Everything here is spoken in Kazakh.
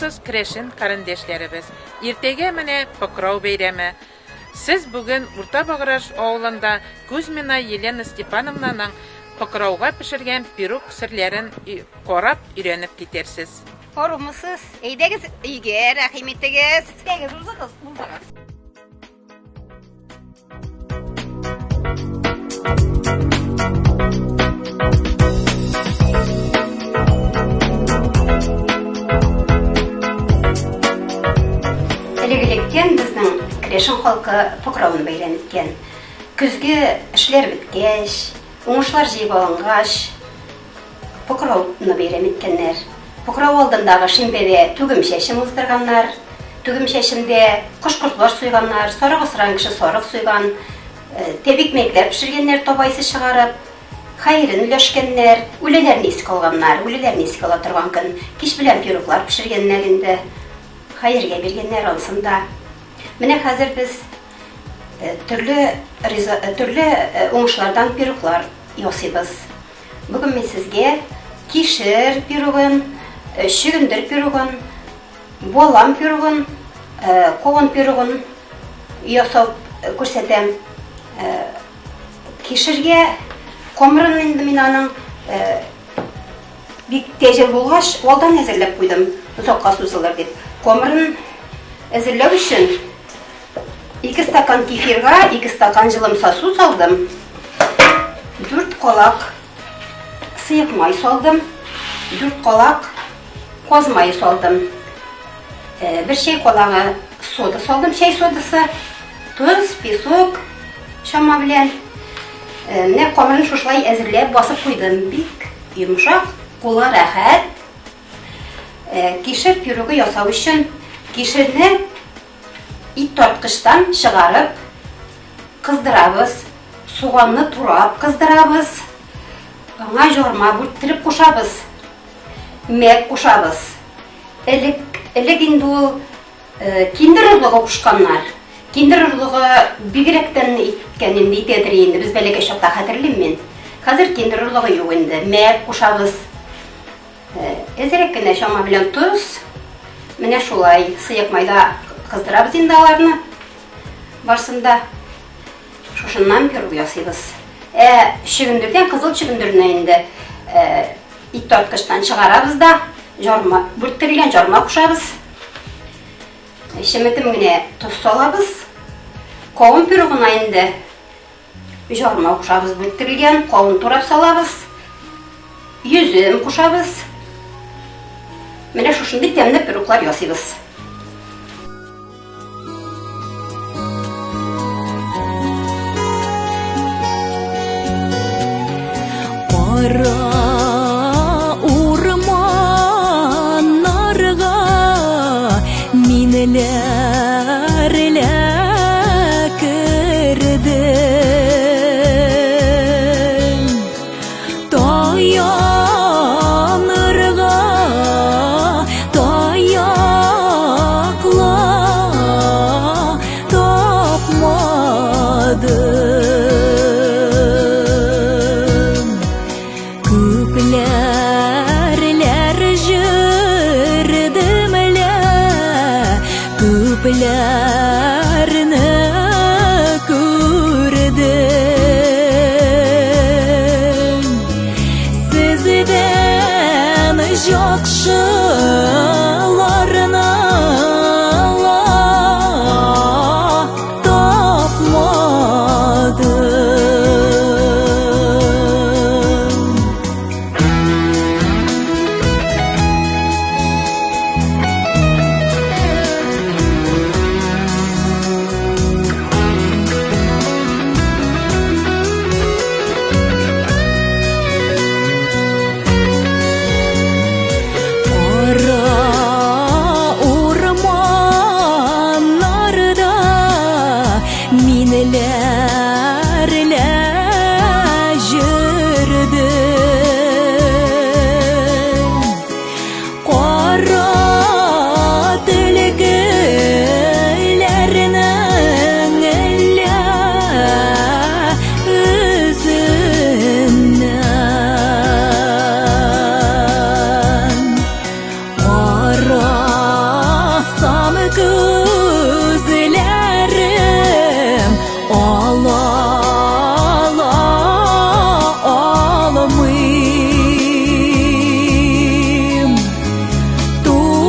Урмансыз крешин карындешлерибиз. Иртеге мене Покров бейреме. Сіз бүгін Урта Баграш ауылында Кузьмина Елена Степановнаның Покровға пішірген пирог сірлерін қорап үйреніп кетерсіз. Орумысыз, әйдегіз үйге, рахиметтегіз. Дегіз, ұзағыз. Әлегіліктен біздің Крешин халқы Покровын бәйреніткен. Күзге ішлер біткеш, оңышлар жейіп алынғаш, Покровны бәйреніткенлер. Покров алдындағы шимбеде түгім шешім ұздырғанлар, түгім шешімде құш-құртлар сұйғанлар, сорық ұсыран кіші сорық сұйған, тебік меклер пішіргенлер тобайсы шығарып, хайырын үлешкенлер, өлелерін есік алғанлар, өлелерін есік ала тұрған күн, кеш білен пироглар пішіргенлер енді, хайырге бергенлер алысында. Міне қазір біз түрлі оңышлардан пироглар ясыйбыз. Бүгін мен сізге кешір пирогын, шүгіндір пирогын, болам пирогын, қоғын пирогын ясап көрсетем. Кешірге қомырын енді мен аның бик тежел болғаш, олдан әзірлеп қойдым, ұзаққа созылыр деп. Қомырын әзірлеу үшін 2 стакан кефирға 2 стакан жылымса су салдым, 4 қолақ сыйық май салдым, 4 қолақ қоз майы салдым, 1 шай қолағы сода салдым, шай содасы, тұз, песок, шама білен. Міне қомырын шошылай әзірлеп басып қойдым, бик жұмшақ, қолы рәхәт. Кешір пирогы ясау үшін кешірні ит тартқыштан шығарып, қыздырабыз, суғанны турап қыздырабыз, аңа жорма бүрттіріп қошабыз, мәк қошабыз. Әлік енді ол кендір ұрлығы қошқанлар. Кендір ұрлығы бігіректен иткенін итедір енді, біз бәлеге шоқта қатырлым мен. Қазір кендір ұрлығы yok енді, мәк қошабыз. Әзірек кіне шама білен тұз, міне шулай сыйық майда қыздырабыз енді аларыны. Барсында шошыннан пирог ясыйбыз. Шүгіндірден, қызыл шүгіндіріне енді ит тартқыштан шығарабыз да, бүрттірілген жарма құшабыз. Шеметім міне тұз салабыз. Қауын пирогына енді жарма құшабыз бүрттірілген, қауын турап салабыз. Yüzüm құшабыз. Міне шошынды темді пироглар ясыйбыз. Қара урманларға минелер кірді. Таянырға таяқла тапмадым. Көпләрләр жүрдім әлі, көпләрні көрдім. Сізден жақшы